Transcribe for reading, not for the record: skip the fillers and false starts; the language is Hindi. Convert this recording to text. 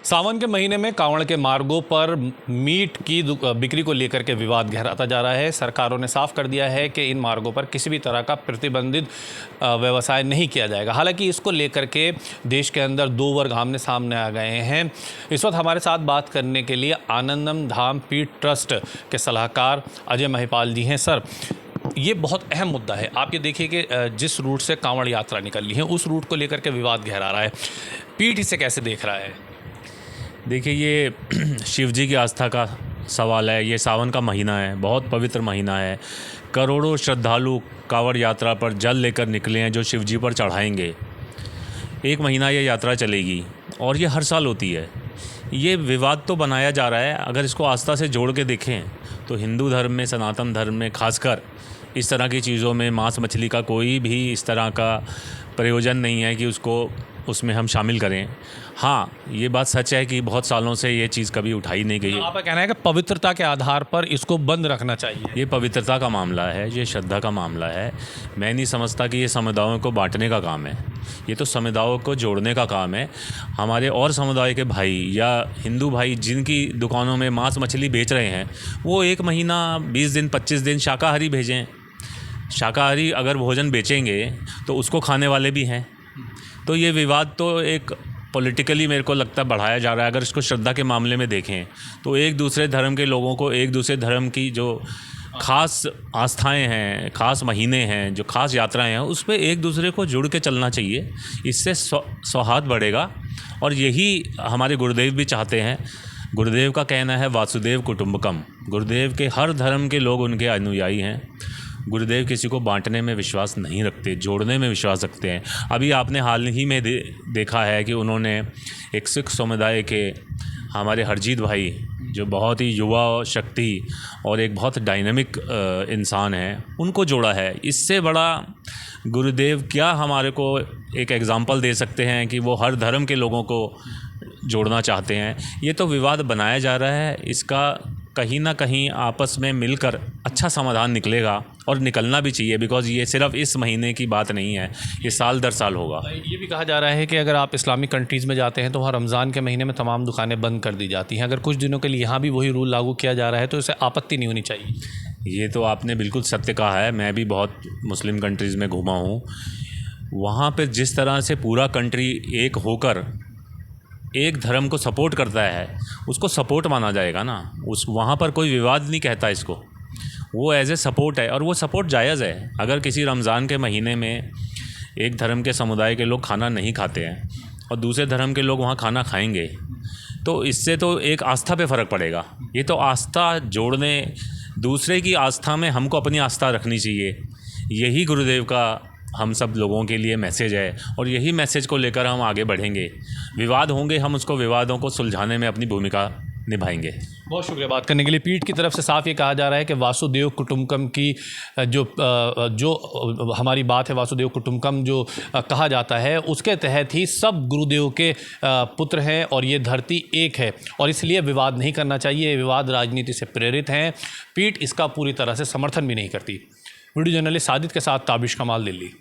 सावन के महीने में कांवड़ के मार्गों पर मीट की बिक्री को लेकर के विवाद गहराता जा रहा है। सरकारों ने साफ कर दिया है कि इन मार्गों पर किसी भी तरह का प्रतिबंधित व्यवसाय नहीं किया जाएगा। हालांकि इसको लेकर के देश के अंदर दो वर्ग आमने सामने आ गए हैं। इस वक्त हमारे साथ बात करने के लिए आनंदम धाम पीठ ट्रस्ट के सलाहकार अजय महिपाल जी हैं। सर, ये बहुत अहम मुद्दा है। आप ये देखिए कि जिस रूट से कांवड़ यात्रा निकली है उस रूट को लेकर के विवाद गहरा रहा है। पीठ इसे कैसे देख रहा है? देखिए, ये शिव जी की आस्था का सवाल है। ये सावन का महीना है, बहुत पवित्र महीना है। करोड़ों श्रद्धालु कांवड़ यात्रा पर जल लेकर निकले हैं जो शिव जी पर चढ़ाएंगे। एक महीना ये यात्रा चलेगी और ये हर साल होती है। ये विवाद तो बनाया जा रहा है। अगर इसको आस्था से जोड़ के देखें तो हिंदू धर्म में, सनातन धर्म में खासकर इस तरह की चीज़ों में मांस मछली का कोई भी इस तरह का प्रयोजन नहीं है कि उसमें हम शामिल करें। हाँ, ये बात सच है कि बहुत सालों से ये चीज़ कभी उठाई नहीं गई है। आपका कहना है कि पवित्रता के आधार पर इसको बंद रखना चाहिए। ये पवित्रता का मामला है, ये श्रद्धा का मामला है। मैं नहीं समझता कि ये समुदायों को बांटने का काम है। ये तो समुदायों को जोड़ने का काम है। हमारे और समुदाय के भाई या हिंदू भाई जिनकी दुकानों में मांस मछली बेच रहे हैं, वो 1 महीना, 20 दिन, 25 दिन शाकाहारी भेजें। शाकाहारी अगर भोजन बेचेंगे तो उसको खाने वाले भी हैं। तो ये विवाद तो एक पॉलिटिकली मेरे को लगता है बढ़ाया जा रहा है। अगर इसको श्रद्धा के मामले में देखें तो एक दूसरे धर्म के लोगों को, एक दूसरे धर्म की जो ख़ास आस्थाएं हैं, ख़ास महीने हैं, जो ख़ास यात्राएं हैं, उस पर एक दूसरे को जुड़ के चलना चाहिए। इससे सौहार्द बढ़ेगा और यही हमारे गुरुदेव भी चाहते हैं। गुरुदेव का कहना है वासुदेव कुटुंबकम। गुरुदेव के हर धर्म के लोग उनके अनुयायी हैं। गुरुदेव किसी को बांटने में विश्वास नहीं रखते, जोड़ने में विश्वास रखते हैं। अभी आपने हाल ही में देखा है कि उन्होंने एक सिख समुदाय के हमारे हरजीत भाई, जो बहुत ही युवा शक्ति और एक बहुत डायनामिक इंसान है, उनको जोड़ा है। इससे बड़ा गुरुदेव क्या हमारे को एक एग्ज़ाम्पल दे सकते हैं कि वो हर धर्म के लोगों को जोड़ना चाहते हैं। ये तो विवाद बनाया जा रहा है। इसका कहीं ना कहीं आपस में मिलकर अच्छा समाधान निकलेगा और निकलना भी चाहिए, बिकॉज़ ये सिर्फ इस महीने की बात नहीं है, ये साल दर साल होगा। ये भी कहा जा रहा है कि अगर आप इस्लामिक कंट्रीज़ में जाते हैं तो वहाँ रमज़ान के महीने में तमाम दुकानें बंद कर दी जाती हैं। अगर कुछ दिनों के लिए यहाँ भी वही रूल लागू किया जा रहा है तो इसे आपत्ति नहीं होनी चाहिए। ये तो आपने बिल्कुल सत्य कहा है। मैं भी बहुत मुस्लिम कंट्रीज़ में घूमा हूँ। वहाँ पर जिस तरह से पूरा कंट्री एक होकर एक धर्म को सपोर्ट करता है, उसको सपोर्ट माना जाएगा ना। वहाँ पर कोई विवाद नहीं कहता इसको, वो एज ए सपोर्ट है और वो सपोर्ट जायज़ है। अगर किसी रमज़ान के महीने में एक धर्म के समुदाय के लोग खाना नहीं खाते हैं और दूसरे धर्म के लोग वहाँ खाना खाएंगे, तो इससे तो एक आस्था पे फ़र्क पड़ेगा। ये तो आस्था जोड़ने, दूसरे की आस्था में हमको अपनी आस्था रखनी चाहिए। यही गुरुदेव का हम सब लोगों के लिए मैसेज है और यही मैसेज को लेकर हम आगे बढ़ेंगे। विवाद होंगे, हम उसको विवादों को सुलझाने में अपनी भूमिका निभाएंगे। बहुत शुक्रिया बात करने के लिए। पीठ की तरफ से साफ ये कहा जा रहा है कि वासुदेव कुटुंबकम की जो हमारी बात है, वासुदेव कुटुंबकम जो कहा जाता है, उसके तहत ही सब गुरुदेव के पुत्र हैं और ये धरती एक है और इसलिए विवाद नहीं करना चाहिए। ये विवाद राजनीति से प्रेरित हैं। पीठ इसका पूरी तरह से समर्थन भी नहीं करती। वीडियो जर्नलिस्ट साजिद के साथ ताबिश कमाल, दिल्ली।